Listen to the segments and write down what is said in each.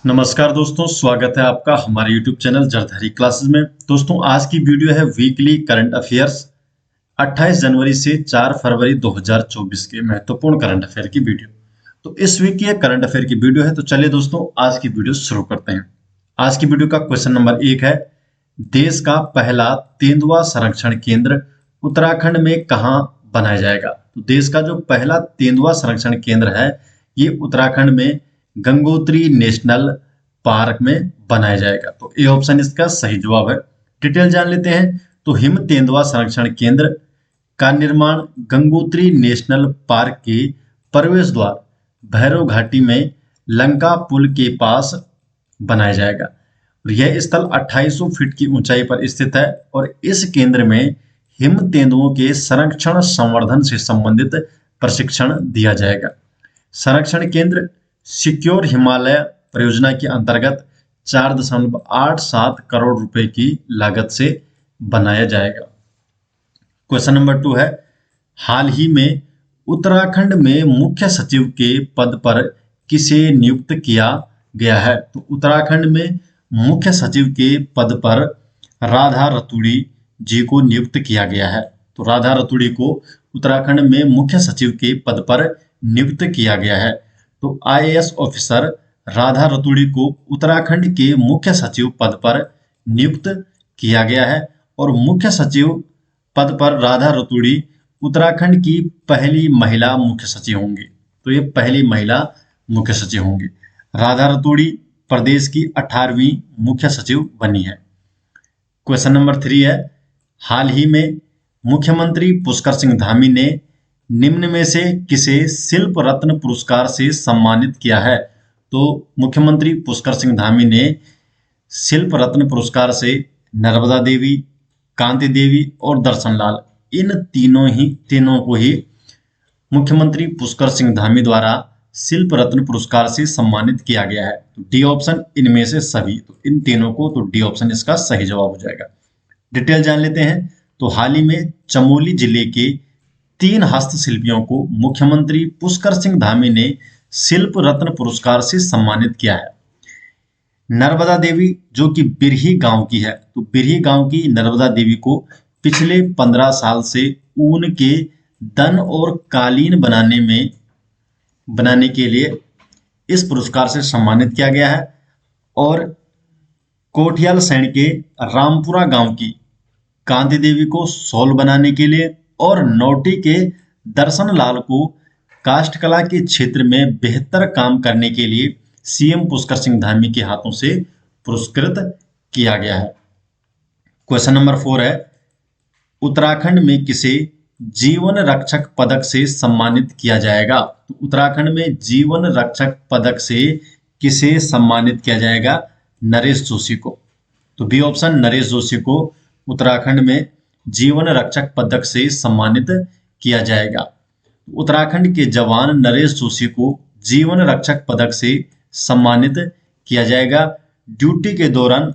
नमस्कार दोस्तों, स्वागत है आपका हमारे YouTube चैनल जरधरी क्लासेस में। दोस्तों, आज की वीडियो है वीकली करंट अफेयर्स 28 जनवरी से 4 फरवरी 2024 के महत्वपूर्ण करंट अफेयर की वीडियो। तो इस वीक की करंट अफेयर की वीडियो है। तो चलिए दोस्तों, आज की वीडियो शुरू करते हैं। आज की वीडियो का क्वेश्चन नंबर 1 है, देश का पहला तेंदुआ संरक्षण केंद्र उत्तराखंड में कहाँ बनाया जाएगा? तो देश का जो पहला तेंदुआ संरक्षण केंद्र है, ये उत्तराखंड में गंगोत्री नेशनल पार्क में बनाया जाएगा। तो ए ऑप्शन इसका सही जवाब है। डिटेल जान लेते हैं। तो हिम तेंदुआ संरक्षण केंद्र का निर्माण गंगोत्री नेशनल पार्क के प्रवेश द्वार भैरव घाटी में लंका पुल के पास बनाया जाएगा। और यह स्थल 2800 फीट की ऊंचाई पर स्थित है और इस केंद्र में हिम तेंदुओं के संरक्षण संवर्धन से संबंधित प्रशिक्षण दिया जाएगा। संरक्षण केंद्र सिक्योर हिमालय परियोजना के अंतर्गत 4.87 करोड़ रुपए की लागत से बनाया जाएगा। क्वेश्चन नंबर 2 है, हाल ही में उत्तराखंड में मुख्य सचिव के पद पर किसे नियुक्त किया गया है? तो उत्तराखंड में मुख्य सचिव के पद पर राधा रतूड़ी जी को नियुक्त किया गया है। तो राधा रतूड़ी को उत्तराखंड में मुख्य सचिव के पद पर नियुक्त किया गया है। तो आईएएस ऑफिसर राधा रतूड़ी को उत्तराखंड के मुख्य सचिव पद पर नियुक्त किया गया है और मुख्य सचिव पद पर राधा रतूड़ी उत्तराखंड की पहली महिला मुख्य सचिव होंगी। तो ये पहली महिला मुख्य सचिव होंगी। राधा रतूड़ी प्रदेश की 18वीं मुख्य सचिव बनी है। क्वेश्चन नंबर 3 है, हाल ही में मुख्यमंत्री पुष्कर सिंह धामी ने निम्न में से किसे शिल्प रत्न पुरस्कार से सम्मानित किया है? तो मुख्यमंत्री पुष्कर सिंह धामी ने शिल्प रत्न पुरस्कार से नर्मदा देवी, कांति देवी और दर्शन लाल, इन तीनों को ही मुख्यमंत्री पुष्कर सिंह धामी द्वारा शिल्प रत्न पुरस्कार से सम्मानित किया गया है। तो डी ऑप्शन इनमें से सभी, तो इन तीनों को, तो डी ऑप्शन इसका सही जवाब हो जाएगा। डिटेल जान लेते हैं। तो हाल ही में चमोली जिले के 3 हस्तशिल्पियों को मुख्यमंत्री पुष्कर सिंह धामी ने शिल्प रत्न पुरस्कार से सम्मानित किया है। नर्मदा देवी जो कि बिरही गांव की है, तो बिरही गांव की नर्मदा देवी को पिछले 15 साल से ऊन के दन और कालीन बनाने के लिए इस पुरस्कार से सम्मानित किया गया है। और कोठियाल सैन के रामपुरा गांव की कांति देवी को शॉल बनाने के लिए और नौटी के दर्शन लाल को काष्ठकला के क्षेत्र में बेहतर काम करने के लिए सीएम पुष्कर सिंह धामी के हाथों से पुरस्कृत किया गया है। क्वेश्चन नंबर 4 है, उत्तराखंड में किसे जीवन रक्षक पदक से सम्मानित किया जाएगा? तो उत्तराखंड में जीवन रक्षक पदक से किसे सम्मानित किया जाएगा? नरेश जोशी को। तो बी ऑप्शन, नरेश जोशी को उत्तराखंड में जीवन रक्षक पदक से सम्मानित किया जाएगा। उत्तराखंड के जवान नरेश जोशी को जीवन रक्षक पदक से सम्मानित किया जाएगा। ड्यूटी के दौरान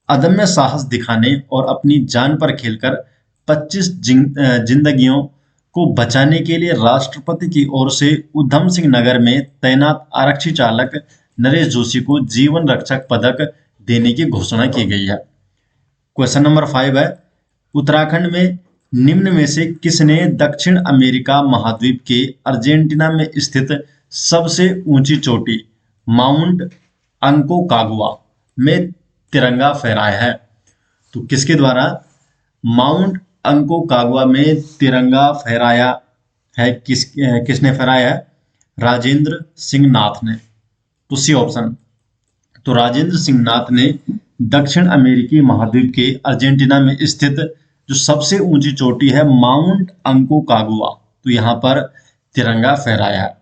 अदम्य साहस दिखाने और अपनी जान पर खेलकर 25 जिंदगियों को बचाने के लिए राष्ट्रपति की ओर से उधम सिंह नगर में तैनात आरक्षी चालक नरेश जोशी को जीवन रक्षक पदक देने की घोषणा की गई है। क्वेश्चन नंबर 5 है, उत्तराखंड में निम्न में से किसने दक्षिण अमेरिका महाद्वीप के अर्जेंटीना में स्थित सबसे ऊंची चोटी माउंट अंकोकागुआ में तिरंगा फहराया है? तो किसके द्वारा माउंट अंकोकागुआ में तिरंगा फहराया है? किसने फहराया है? राजेंद्र सिंह नाथ ने। तो सी ऑप्शन, तो राजेंद्र सिंह नाथ ने दक्षिण अमेरिकी महाद्वीप के अर्जेंटीना में स्थित जो सबसे ऊंची चोटी है माउंट अंकोकागुआ, तो यहां पर तिरंगा फहराया है।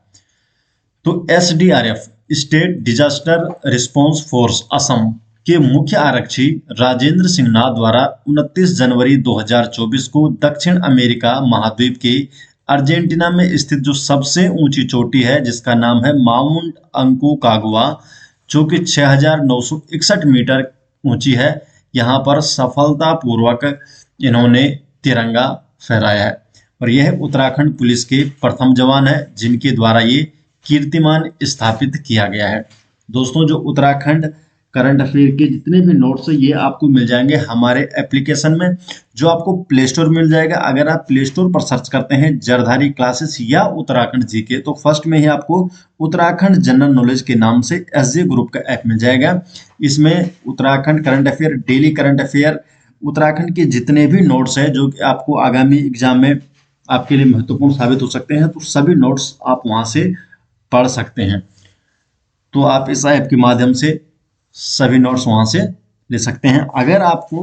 तो SDRF state disaster response force Assam के मुख्य आरक्षी राजेंद्र सिंह नाथ द्वारा 29 जनवरी 2024 को दक्षिण अमेरिका महाद्वीप के अर्जेंटीना में स्थित जो सबसे ऊंची चोटी है जिसका नाम है माउंट अंकोकागुआ, जो कि 6,961 मीटर ऊंची है, यहाँ पर सफलतापूर्वक इन्होंने तिरंगा फहराया है। और यह उत्तराखंड पुलिस के प्रथम जवान है जिनके द्वारा ये कीर्तिमान स्थापित किया गया है। दोस्तों जो उत्तराखंड करंट अफेयर के जितने भी नोट्स हैं ये आपको मिल जाएंगे हमारे एप्लीकेशन में, जो आपको प्ले स्टोर मिल जाएगा। अगर आप प्ले स्टोर पर सर्च करते हैं जरधारी क्लासेस या उत्तराखंड जीके, तो फर्स्ट में ही आपको उत्तराखंड जनरल नॉलेज के नाम से एसजे ग्रुप का ऐप मिल जाएगा। इसमें Uttarakhand current affair, daily current affair, Uttarakhand के जितने भी नोट्स हैं जो कि आपको आगामी एग्जाम में आपके लिए महत्वपूर्ण साबित हो सकते हैं, तो सभी नोट्स आप वहां से पढ़ सकते हैं। तो आप इस ऐप के माध्यम से सभी नोट्स वहां से ले सकते हैं। अगर आपको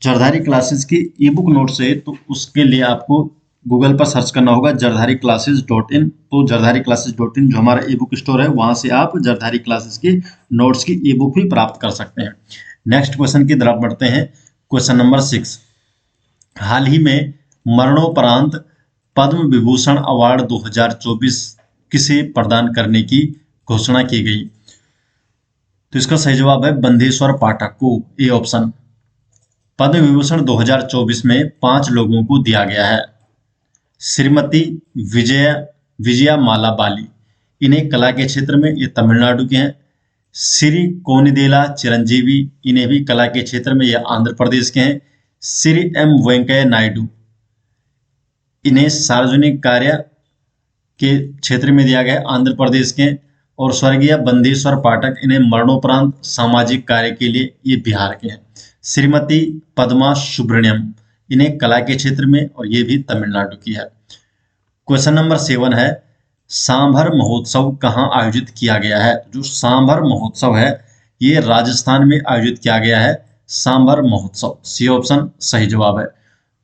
जरधारी क्लासेस की ई बुक नोट्स है तो उसके लिए आपको गूगल पर सर्च करना होगा जरधारी क्लासेस .in। तो जरधारी क्लासेस .in जो हमारा ई बुक स्टोर है, वहां से आप जरधारी क्लासेस की नोट्स की ई बुक भी प्राप्त कर सकते हैं। नेक्स्ट क्वेश्चन की तरफ बढ़ते हैं। क्वेश्चन नंबर 6, हाल ही में मरणोपरांत पद्म विभूषण अवार्ड 2024 किसे प्रदान करने की घोषणा की गई? तो इसका सही जवाब है बंदेश्वर पाठक को, ए ऑप्शन। पद्म विभूषण 2024 में 5 लोगों को दिया गया है। श्रीमती विजया माला बाली, इन्हें कला के क्षेत्र में, ये तमिलनाडु के हैं। श्री कोनिदेला चिरंजीवी, इन्हें भी कला के क्षेत्र में, ये आंध्र प्रदेश के हैं। श्री एम वेंकैया नायडू, इन्हें सार्वजनिक कार्य के क्षेत्र में दिया गया, आंध्र प्रदेश के। और स्वर्गीय बंदेश्वर पाठक, इन्हें मरणोपरांत सामाजिक कार्य के लिए, ये बिहार के हैं। श्रीमती पद्मा सुब्रमण्यम, इन्हें कला के क्षेत्र में, और ये भी तमिलनाडु की है। क्वेश्चन नंबर 7 है, सांभर महोत्सव कहाँ आयोजित किया गया है? जो सांभर महोत्सव है ये राजस्थान में आयोजित किया गया है। सांभर महोत्सव, सी ऑप्शन सही जवाब है।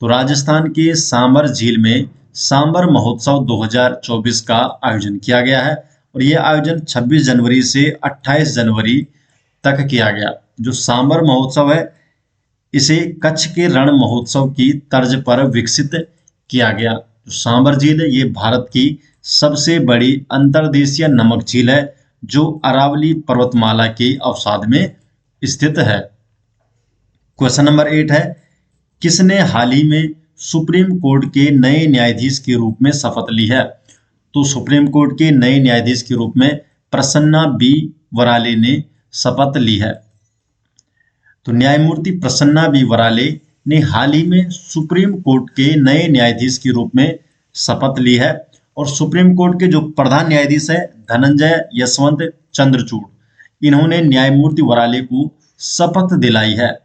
तो राजस्थान के सांभर झील में सांभर महोत्सव 2024 का आयोजन किया गया है, और यह आयोजन 26 जनवरी से 28 जनवरी तक किया गया। जो सांभर महोत्सव है इसे कच्छ के रण महोत्सव की तर्ज पर विकसित किया गया। जो सांभर झील है ये भारत की सबसे बड़ी अंतर्देशीय नमक झील है, जो अरावली पर्वतमाला के अवसाद में स्थित है। क्वेश्चन नंबर 8 है, किसने हाल ही में सुप्रीम कोर्ट के नए न्यायाधीश के रूप में शपथ ली है? तो सुप्रीम कोर्ट के नए न्यायाधीश के रूप में प्रसन्ना बी वराले ने शपथ ली है। तो न्यायमूर्ति प्रसन्ना बी वराले ने हाल ही में सुप्रीम कोर्ट के नए न्यायाधीश के रूप में शपथ ली है। और सुप्रीम कोर्ट के जो प्रधान न्यायाधीश है धनंजय यशवंत चंद्रचूड़, इन्होंने न्यायमूर्ति वराले को शपथ दिलाई है।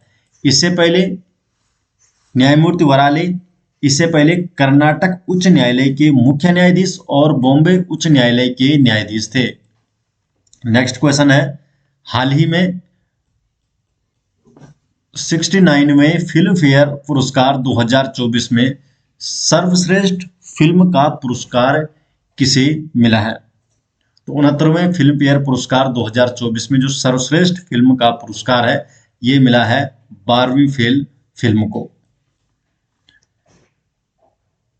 इससे पहले न्यायमूर्ति वराले इससे पहले कर्नाटक उच्च न्यायालय के मुख्य न्यायाधीश और बॉम्बे उच्च न्यायालय के न्यायाधीश थे। नेक्स्ट क्वेश्चन है, हाल ही में 69वें फिल्म फेयर पुरस्कार 2024 में सर्वश्रेष्ठ फिल्म का पुरस्कार किसे मिला है? तो 69वें फिल्म फेयर पुरस्कार 2024 में जो सर्वश्रेष्ठ फिल्म का पुरस्कार है ये मिला है 12वीं फेल फिल्म को।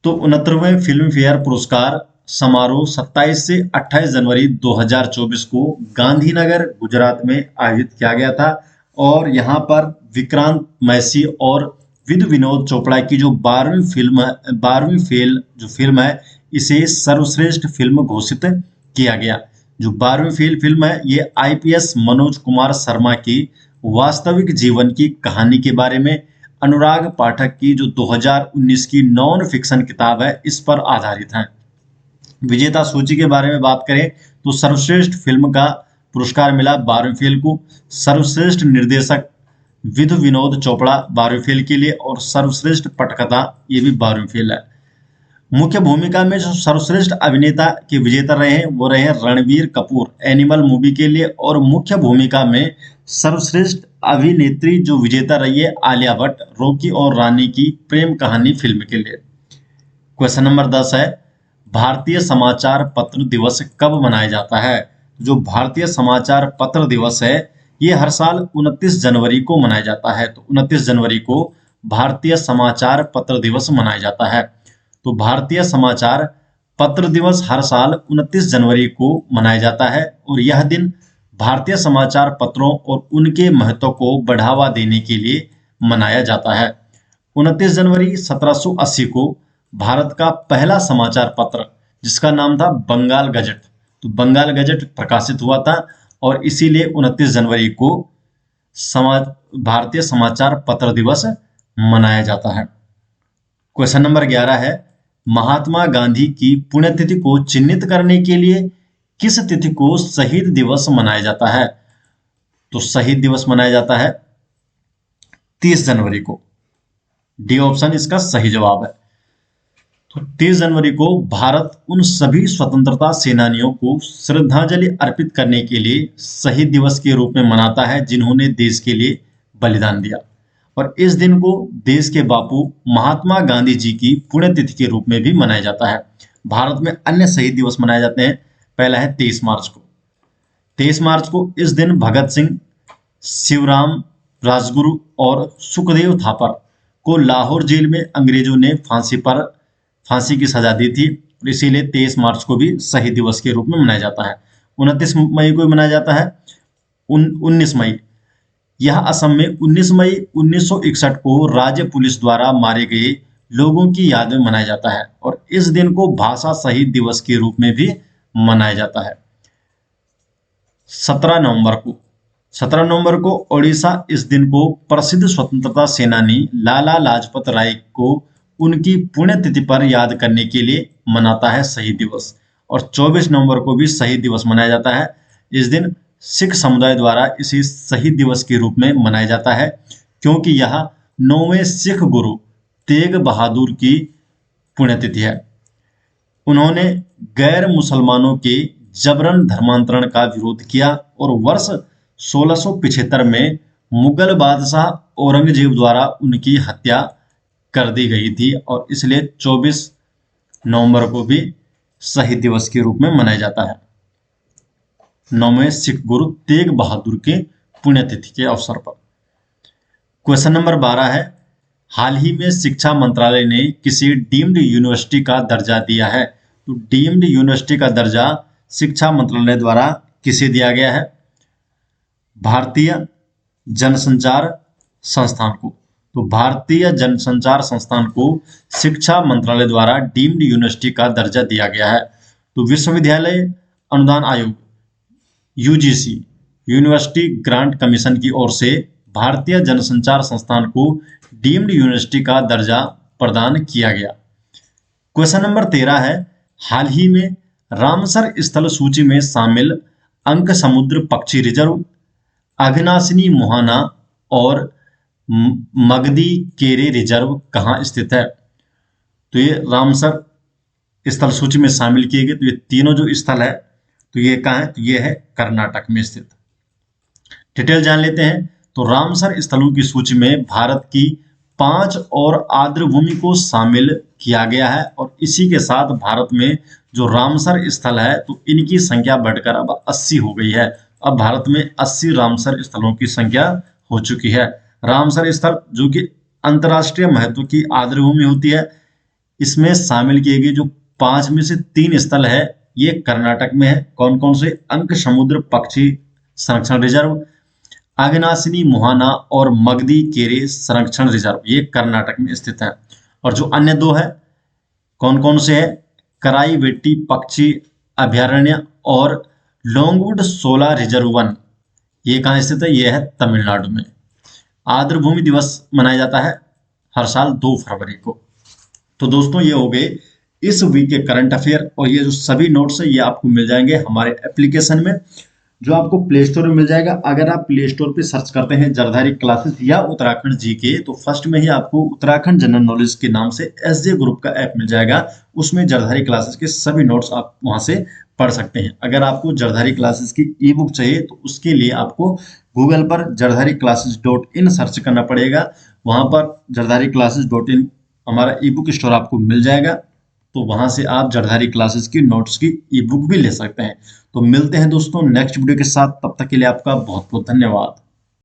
तो 69वें फिल्म फेयर पुरस्कार समारोह 27 से 28 जनवरी 2024 को गांधीनगर गुजरात में आयोजित किया गया था। और यहाँ पर विक्रांत मैसी और विधु विनोद चोपड़ा की जो 12वीं फेल जो फिल्म है इसे सर्वश्रेष्ठ फिल्म घोषित किया गया। जो 12वीं फेल फिल्म है ये आईपीएस मनोज कुमार शर्मा की वास्तविक जीवन की कहानी के बारे में अनुराग पाठक की जो 2019 की नॉन फिक्शन किताब है इस पर आधारित है। विजेता सूची के बारे में बात करें तो सर्वश्रेष्ठ फिल्म का पुरस्कार मिला 12वीं फेल को। सर्वश्रेष्ठ निर्देशक विधु विनोद चोपड़ा 12वीं फेल के लिए, और सर्वश्रेष्ठ पटकथा ये भी 12वीं फेल है। मुख्य भूमिका में जो सर्वश्रेष्ठ अभिनेता के विजेता रहे हैं वो रहे रणबीर कपूर एनिमल मूवी के लिए, और मुख्य भूमिका में सर्वश्रेष्ठ अभिनेत्री जो विजेता रही है आलिया भट्ट रॉकी और रानी की प्रेम कहानी फिल्म के लिए। क्वेश्चन नंबर 10 है, भारतीय समाचार पत्र दिवस कब मनाया जाता है? जो भारतीय समाचार पत्र दिवस है ये हर साल 29 जनवरी को मनाया जाता है। तो 29 जनवरी को भारतीय समाचार पत्र दिवस मनाया जाता है। तो भारतीय समाचार पत्र दिवस हर साल 29 जनवरी को मनाया जाता है, और यह दिन भारतीय समाचार पत्रों और उनके महत्व को बढ़ावा देने के लिए मनाया जाता है। 29 जनवरी 1780 को भारत का पहला समाचार पत्र जिसका नाम था बंगाल गजट, तो बंगाल गजट प्रकाशित हुआ था। और इसीलिए 29 जनवरी को भारतीय समाचार पत्र दिवस मनाया जाता है। क्वेश्चन नंबर 11 है, महात्मा गांधी की पुण्यतिथि को चिन्हित करने के लिए किस तिथि को शहीद दिवस मनाया जाता है? तो शहीद दिवस मनाया जाता है 30 जनवरी को। डी ऑप्शन इसका सही जवाब है। तो 30 जनवरी को भारत उन सभी स्वतंत्रता सेनानियों को श्रद्धांजलि अर्पित करने के लिए शहीद दिवस के रूप में मनाता है जिन्होंने देश के लिए बलिदान दिया। और इस दिन को देश के बापू महात्मा गांधी जी की पुण्यतिथि के रूप में भी मनाया जाता है। भारत में अन्य शहीद दिवस मनाए जाते हैं। पहला है 23 मार्च को। 23 मार्च को इस दिन भगत सिंह, शिवराम राजगुरु और सुखदेव थापर को लाहौर जेल में अंग्रेजों ने फांसी की सजा दी थी। इसीलिए 23 मार्च को भी शहीद दिवस के रूप में मनाया जाता है। 29 मई को मनाया जाता है 19 मई। यह असम में 19 मई 1961 को राज्य पुलिस द्वारा मारे गए लोगों की याद में मनाया जाता है और इस दिन को भाषा शहीद दिवस के रूप में भी मनाया जाता है। 17 नवंबर को ओडिशा इस दिन को प्रसिद्ध स्वतंत्रता सेनानी लाला लाजपत राय को उनकी पुण्यतिथि पर याद करने के लिए मनाता है शहीद दिवस। और 24 नवंबर को भी शहीद दिवस मनाया जाता है। इस दिन सिख समुदाय द्वारा इसे शहीद दिवस के रूप में मनाया जाता है क्योंकि यह 9वें सिख गुरु तेग बहादुर की पुण्यतिथि है। उन्होंने गैर मुसलमानों के जबरन धर्मांतरण का विरोध किया और वर्ष 1675 में मुगल बादशाह औरंगजेब द्वारा उनकी हत्या कर दी गई थी और इसलिए 24 नवंबर को भी शहीद दिवस के रूप में मनाया जाता है। 9वें सिख गुरु तेग बहादुर के पुण्यतिथि के अवसर पर। क्वेश्चन नंबर 12 है, हाल ही में शिक्षा मंत्रालय ने किसी डीम्ड यूनिवर्सिटी का दर्जा दिया है? तो डीम्ड यूनिवर्सिटी का दर्जा शिक्षा मंत्रालय द्वारा किसे दिया गया है? भारतीय जनसंचार संस्थान को। तो भारतीय जनसंचार संस्थान को शिक्षा मंत्रालय द्वारा डीम्ड यूनिवर्सिटी का दर्जा दिया गया है। तो विश्वविद्यालय अनुदान आयोग यूजीसी यूनिवर्सिटी ग्रांट कमीशन की ओर से भारतीय जनसंचार संस्थान को डीम्ड यूनिवर्सिटी का दर्जा प्रदान किया गया। क्वेश्चन नंबर 13 है, हाल ही में रामसर स्थल सूची में शामिल अंक समुद्र पक्षी रिजर्व, अघनासिनी मुहाना और मगदी केरे रिजर्व कहाँ स्थित है? तो ये रामसर स्थल सूची में शामिल किए गए। तो ये तीनों जो स्थल है तो ये कहाँ है? तो ये है कर्नाटक में स्थित। डिटेल जान लेते हैं। तो रामसर स्थलों की सूची में भारत की 5 और आर्द्रभूमि को शामिल किया गया है और इसी के साथ भारत में जो रामसर स्थल है तो इनकी संख्या बढ़कर अब 80 हो गई है। अब भारत में 80 रामसर स्थलों की संख्या हो चुकी है। रामसर स्थल जो कि अंतर्राष्ट्रीय महत्व की आर्द्रभूमि होती है, इसमें शामिल किए गए जो 5 में से 3 स्थल है ये कर्नाटक में है। कौन कौन से? अंक समुद्र पक्षी संरक्षण रिजर्व, अघनासिनी मुहाना और मगदी केरे संरक्षण रिजर्व, ये कर्नाटक में स्थित है। और जो अन्य 2 है कौन कौन से है? कराई वेट्टी पक्षी अभयारण्य और लॉन्गवुड शोला रिजर्व वन, ये कहाँ स्थित है? ये है तमिलनाडु में। आर्द्रभूमि दिवस मनाया जाता है हर साल 2 फरवरी को। तो दोस्तों ये हो गए इस वीक के करंट अफेयर और ये जो सभी नोट्स है ये आपको मिल जाएंगे हमारे एप्लीकेशन में जो आपको प्ले स्टोर में मिल जाएगा। अगर आप प्ले स्टोर पे सर्च करते हैं जरधारी क्लासेस या उत्तराखंड जीके तो फर्स्ट में ही आपको उत्तराखंड जनरल नॉलेज के नाम से एसजे ग्रुप का ऐप मिल जाएगा। उसमें जरधारी क्लासेस के सभी नोट्स आप वहां से पढ़ सकते हैं। अगर आपको जरधारी क्लासेस की ई बुक चाहिए तो उसके लिए आपको गूगल पर jardhariclasses.in सर्च करना पड़ेगा। वहां पर jardhariclasses.in हमारा ई बुक स्टोर आपको मिल जाएगा। तो वहां से आप जरधारी क्लासेस की नोट्स की ई बुक भी ले सकते हैं। तो मिलते हैं दोस्तों नेक्स्ट वीडियो के साथ, तब तक के लिए आपका बहुत बहुत धन्यवाद।